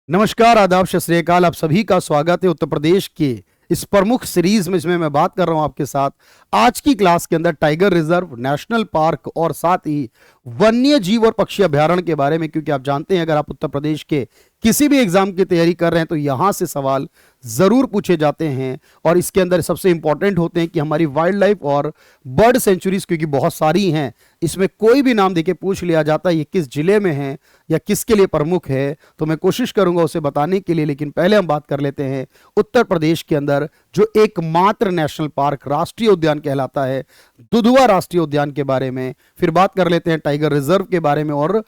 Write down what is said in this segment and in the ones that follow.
नमस्कार, आदाब, सत श्री अकाल। आप सभी का स्वागत है उत्तर प्रदेश के इस प्रमुख सीरीज में, जिसमें मैं बात कर रहा हूं आपके साथ। आज की क्लास के अंदर टाइगर रिजर्व, नेशनल पार्क और साथ ही वन्य जीव और पक्षी अभ्यारण्य के बारे में, क्योंकि आप जानते हैं अगर आप उत्तर प्रदेश के किसी भी एग्जाम की तैयारी कर रहे हैं तो यहां से सवाल जरूर पूछे जाते हैं। और इसके अंदर सबसे इंपॉर्टेंट होते हैं कि हमारी वाइल्ड लाइफ और बर्ड सेंचुरीज, क्योंकि बहुत सारी हैं, इसमें कोई भी नाम देके पूछ लिया जाता है ये किस जिले में है या किसके लिए प्रमुख है, तो मैं कोशिश करूंगा उसे बताने के लिए। लेकिन पहले हम बात कर लेते हैं उत्तर प्रदेश के अंदर जो एकमात्र नेशनल पार्क, राष्ट्रीय उद्यान कहलाता है, दुधवा राष्ट्रीय उद्यान के बारे में। फिर बात कर लेते हैं टाइगर रिजर्व के बारे में और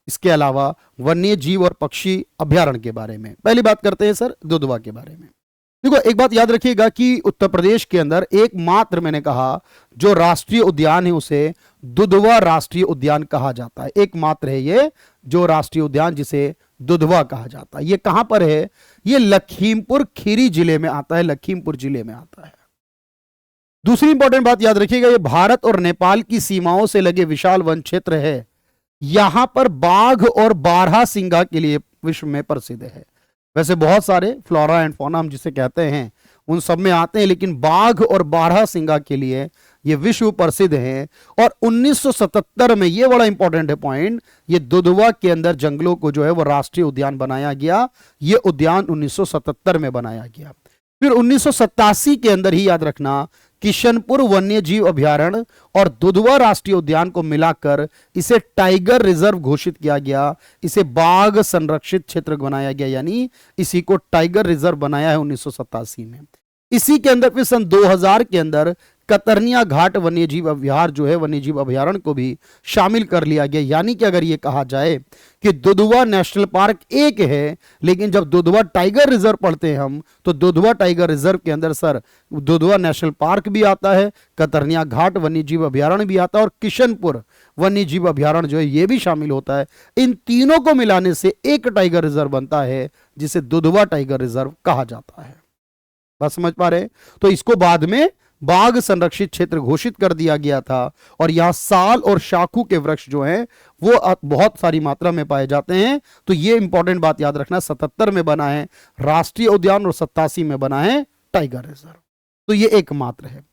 इसके अलावा वन्य जीव और पक्षी अभ्यारण्य के बारे में। पहली बात करते हैं सर दुधवा के बारे में। देखो, एक बात याद रखिएगा कि उत्तर प्रदेश के अंदर एकमात्र, मैंने कहा, जो राष्ट्रीय उद्यान है उसे दुधवा राष्ट्रीय उद्यान कहा जाता है। एकमात्र है ये जो राष्ट्रीय उद्यान जिसे दुधवा कहा जाता है। ये कहां पर है? ये लखीमपुर खीरी जिले में आता है, लखीमपुर जिले में आता है। दूसरी इंपॉर्टेंट बात याद रखिएगा, ये भारत और नेपाल की सीमाओं से लगे विशाल वन क्षेत्र है। यहां पर बाघ और बारहसिंगा के लिए विश्व में प्रसिद्ध है। वैसे बहुत सारे फ्लोरा एंड फौना हम जिसे कहते हैं उन सब में आते हैं, लेकिन बाघ और बारहसिंगा के लिए ये विश्व प्रसिद्ध है। और 1977 में, ये बड़ा इंपॉर्टेंट है पॉइंट, ये दुधवा के अंदर जंगलों को जो है वो राष्ट्रीय उद्यान बनाया गया। ये उद्यान 1977 में बनाया गया। फिर 1987 के अंदर ही याद रखना, किशनपुर वन्य जीव अभ्यारण्य और दुधवा राष्ट्रीय उद्यान को मिलाकर इसे टाइगर रिजर्व घोषित किया गया। इसे बाघ संरक्षित क्षेत्र बनाया गया, यानी इसी को टाइगर रिजर्व बनाया है 1987 में। इसी के अंदर फिर सन 2000 के अंदर कतरनिया घाट वन्यजीव अभ्यारण्य जो है, वन्यजीव अभ्यारण्य को भी शामिल कर लिया गया। यानी कि अगर ये कहा जाए कि दुधवा नेशनल पार्क एक है, लेकिन जब दुधवा टाइगर रिजर्व पढ़ते हैं हम, तो दुधवा टाइगर रिजर्व के अंदर सर दुधवा नेशनल पार्क भी आता है, कतरनिया घाट वन्यजीव अभ्यारण्य भी आता है और किशनपुर वन्यजीव अभ्यारण्य जो है ये भी शामिल होता है। इन तीनों को मिलाने से एक टाइगर रिजर्व बनता है जिसे दुधवा टाइगर रिजर्व कहा जाता है। बात समझ पा रहे हैं? तो इसको बाद में बाघ संरक्षित क्षेत्र घोषित कर दिया गया था। और यहां साल और शाखू के वृक्ष जो हैं वो बहुत सारी मात्रा में पाए जाते हैं। तो ये इंपॉर्टेंट बात याद रखना, 77 में बना है राष्ट्रीय उद्यान और 87 में बना है टाइगर रिजर्व। तो ये एकमात्र है।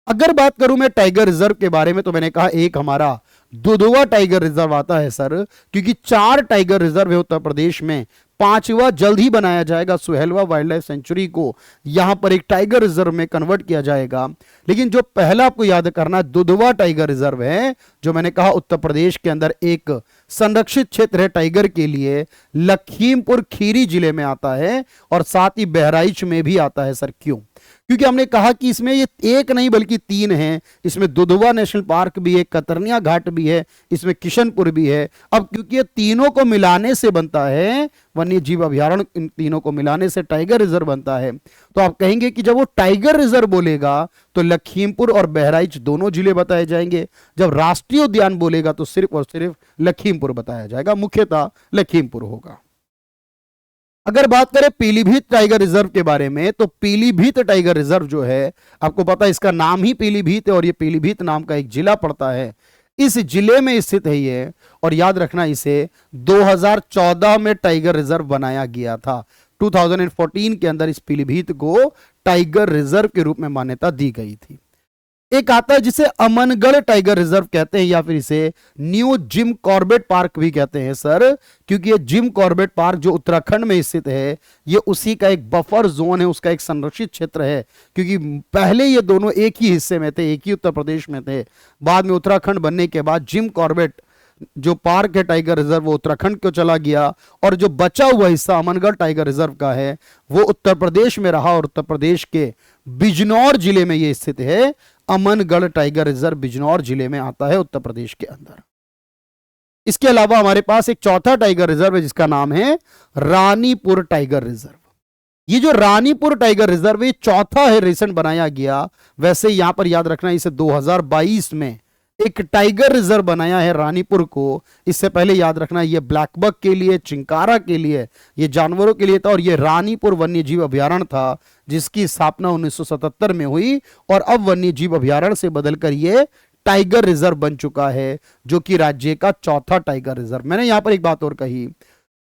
अगर बात करूं मैं टाइगर रिजर्व के बारे में, तो मैंने कहा एक हमारा दुधवा टाइगर रिजर्व आता है सर, क्योंकि 4 टाइगर रिजर्व है उत्तर प्रदेश में। 5वां जल्द ही बनाया जाएगा, सुहेलवा वाइल्ड लाइफ सेंचुरी को यहां पर एक टाइगर रिजर्व में कन्वर्ट किया जाएगा। लेकिन जो पहला आपको याद करना, दुधवा टाइगर रिजर्व है, जो मैंने कहा उत्तर प्रदेश के अंदर एक संरक्षित क्षेत्र है टाइगर के लिए, लखीमपुर खीरी जिले में आता है और साथ ही बहराइच में भी आता है। सर क्यों? क्योंकि हमने कहा कि इसमें ये एक नहीं बल्कि 3 हैं। इसमें दुधवा नेशनल पार्क भी है, कतरनिया घाट भी है, इसमें किशनपुर भी है। अब क्योंकि ये तीनों को मिलाने से बनता है वन्य जीव अभ्यारण्य, इन तीनों को मिलाने से टाइगर रिजर्व बनता है। तो आप कहेंगे कि जब वो टाइगर रिजर्व बोलेगा तो लखीमपुर और बहराइच दोनों जिले बताए जाएंगे। जब राष्ट्रीय उद्यान बोलेगा तो सिर्फ और सिर्फ लखीमपुर बताया जाएगा, मुख्यतः लखीमपुर होगा। अगर बात करें पीलीभीत टाइगर रिजर्व के बारे में, तो पीलीभीत टाइगर रिजर्व जो है, आपको पता है इसका नाम ही पीलीभीत है और ये पीलीभीत नाम का एक जिला पड़ता है, इस जिले में स्थित है ये। और याद रखना, इसे 2014 में टाइगर रिजर्व बनाया गया था। 2014 के अंदर इस पीलीभीत को टाइगर रिजर्व के रूप में मान्यता दी गई थी। एक आता है जिसे अमनगढ़ टाइगर रिजर्व कहते हैं, या फिर इसे न्यू जिम कॉर्बेट पार्क भी कहते हैं सर, क्योंकि ये जिम कॉर्बेट पार्क जो उत्तराखंड में स्थित है, ये उसी का एक बफर जोन है, उसका एक संरक्षित क्षेत्र है। क्योंकि पहले ये दोनों एक ही हिस्से में थे, एक ही उत्तर प्रदेश में थे। बाद में उत्तराखंड बनने के बाद जिम कॉर्बेट जो पार्क है टाइगर रिजर्व, वो उत्तराखंड को चला गया और जो बचा हुआ हिस्सा अमनगढ़ टाइगर रिजर्व का है वो उत्तर प्रदेश में रहा। और उत्तर प्रदेश के बिजनौर जिले में ये स्थित है। अमनगढ़ टाइगर रिजर्व बिजनौर जिले में आता है उत्तर प्रदेश के अंदर। इसके अलावा हमारे पास एक चौथा टाइगर रिजर्व है जिसका नाम है रानीपुर टाइगर रिजर्व। ये जो रानीपुर टाइगर रिजर्व है चौथा है, रिसेंट बनाया गया। वैसे यहां पर याद रखना, इसे 2022 में एक टाइगर रिजर्व बनाया है रानीपुर को। इससे पहले याद रखना, ये ब्लैक बक के लिए, चिंकारा के लिए, ये जानवरों के लिए था। और ये रानीपुर वन्यजीव अभ्यारण्य था जिसकी स्थापना 1977 में हुई और अब वन्यजीव अभ्यारण्य से बदलकर ये टाइगर रिजर्व बन चुका है, जो कि राज्य का चौथा टाइगर रिजर्व। मैंने यहां पर एक बात और कही,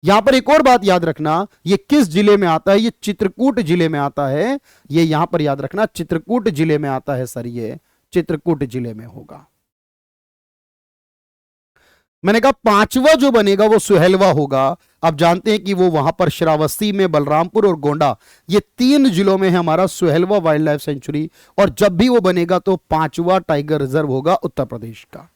यहां पर एक और बात याद रखना, ये किस जिले में आता है, ये चित्रकूट जिले में आता है। ये यहां पर याद रखना चित्रकूट जिले में आता है सर, ये चित्रकूट जिले में होगा। मैंने कहा पांचवा जो बनेगा वो सुहेलवा होगा। आप जानते हैं कि वो वहां पर श्रावस्ती में, बलरामपुर और गोंडा, ये 3 जिलों में है हमारा सुहेलवा वाइल्ड लाइफ सेंचुरी। और जब भी वो बनेगा तो 5वां टाइगर रिजर्व होगा उत्तर प्रदेश का।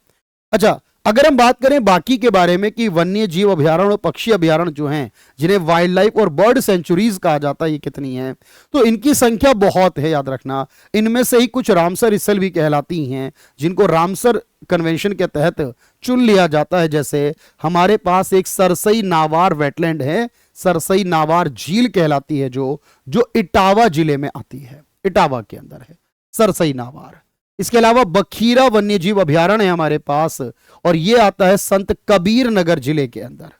अच्छा, अगर हम बात करें बाकी के बारे में कि वन्य जीव अभयारण्य और पक्षी अभयारण्य जो हैं, जिन्हें वाइल्ड लाइफ और बर्ड सेंचुरीज कहा जाता है, ये कितनी है, तो इनकी संख्या बहुत है, याद रखना। इनमें से ही कुछ रामसर स्थल भी कहलाती हैं, जिनको रामसर कन्वेंशन के तहत चुन लिया जाता है। जैसे हमारे पास एक सरसई नावार वेटलैंड है, सरसई नावार झील कहलाती है, जो इटावा जिले में आती है, इटावा के अंदर है सरसई नावार। इसके अलावा बखीरा वन्यजीव अभयारण्य है हमारे पास, और यह आता है संत कबीर नगर जिले के अंदर।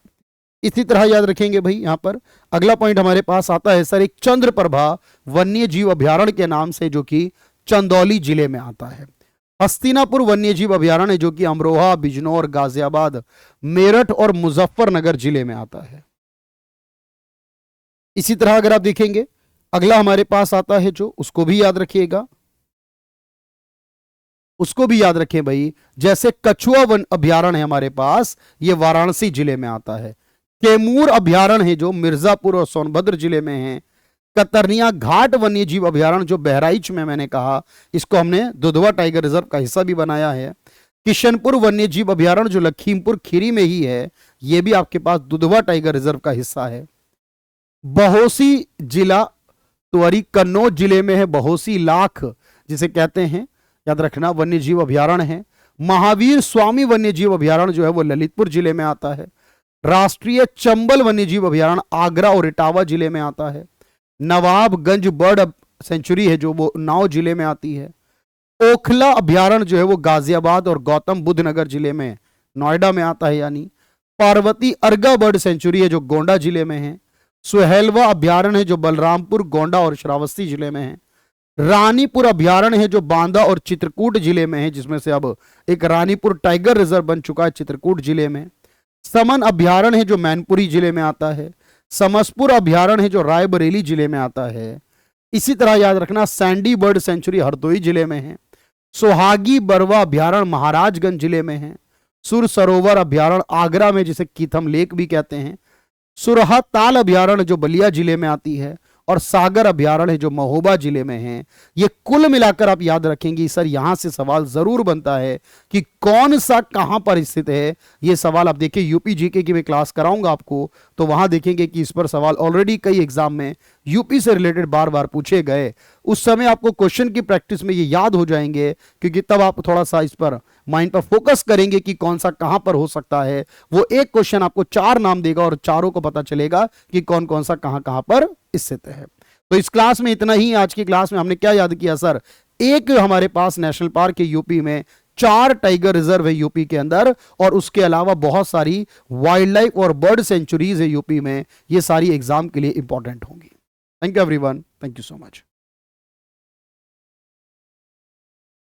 इसी तरह याद रखेंगे भाई, यहां पर अगला पॉइंट हमारे पास आता है सर एक चंद्रप्रभा वन्यजीव अभयारण्य के नाम से, जो कि चंदौली जिले में आता है। हस्तिनापुर वन्यजीव अभयारण्य जो कि अमरोहा, बिजनौर, गाजियाबाद, मेरठ और मुजफ्फरनगर जिले में आता है। इसी तरह अगर आप देखेंगे अगला हमारे पास आता है जो, उसको भी याद रखिएगा, उसको भी याद रखें भाई। जैसे कछुआ वन अभयारण्य है हमारे पास, ये वाराणसी जिले में आता है। कैमूर अभयारण्य है जो मिर्जापुर और सोनभद्र जिले में है। कतरनिया घाट वन्यजीव अभयारण्य जो बहराइच में, मैंने कहा इसको हमने दुधवा टाइगर रिजर्व का हिस्सा भी बनाया है। किशनपुर वन्यजीव अभयारण्य जो लखीमपुर खीरी में ही है, यह भी आपके पास दुधवा टाइगर रिजर्व का हिस्सा है। बहोसी जिला त्वरी कन्नौज जिले में है, बहोसी लाख जिसे कहते हैं, याद रखना, वन्यजीव अभयारण्य है। महावीर स्वामी वन्यजीव अभयारण्य जो है वो ललितपुर जिले में आता है। राष्ट्रीय चंबल वन्यजीव अभयारण्य आगरा और इटावा जिले में आता है। नवाबगंज बर्ड सेंचुरी है जो वो उन्नाव जिले में आती है। ओखला अभयारण्य जो है वो गाजियाबाद और गौतम बुद्ध नगर जिले में, नोएडा में आता है। यानी पार्वती अर्गा बर्ड सेंचुरी है जो गोंडा जिले में है। सुहेलवा अभयारण्य है जो बलरामपुर, गोंडा और श्रावस्ती जिले में है। रानीपुर अभयारण्य है जो बांदा और चित्रकूट जिले में है, जिसमें से अब एक रानीपुर टाइगर रिजर्व बन चुका है चित्रकूट जिले में। समन अभयारण्य है जो मैनपुरी जिले में आता है। समसपुर अभयारण्य है जो रायबरेली जिले में आता है। इसी तरह याद रखना सैंडी बर्ड सेंचुरी हरदोई जिले में है। सोहागी बरवा अभयारण्य महाराजगंज जिले में है। सुर सरोवर अभयारण्य आगरा में, जिसे कीथम लेक भी कहते हैं। सुरहा ताल अभयारण्य जो बलिया जिले में आती है, और सागर अभयारण्य जो महोबा जिले में है। ये कुल मिलाकर आप याद रखेंगे सर, यहां से सवाल जरूर बनता है कि कौन सा कहां पर स्थित है। ये सवाल आप देखिए, यूपी जीके की मैं क्लास कराऊंगा आपको, तो वहां देखेंगे कि इस पर सवाल ऑलरेडी कई एग्जाम में यूपी से रिलेटेड बार बार पूछे गए। उस समय आपको क्वेश्चन की प्रैक्टिस में ये याद हो जाएंगे, क्योंकि तब आप थोड़ा सा इस पर माइंड पर फोकस करेंगे कि कौन सा कहां पर हो सकता है। वो एक क्वेश्चन आपको 4 नाम देगा और चारों को पता चलेगा कि कौन कौन सा कहां कहां पर स्थित है। तो इस क्लास में इतना ही। आज की क्लास में हमने क्या याद किया सर, एक हमारे पास नेशनल पार्क है यूपी में, 4 टाइगर रिजर्व है यूपी के अंदर, और उसके अलावा बहुत सारी वाइल्ड लाइफ और बर्ड सेंचुरीज है यूपी में। ये सारी एग्जाम के लिए इंपॉर्टेंट होंगी। Thank you everyone, thank you so much.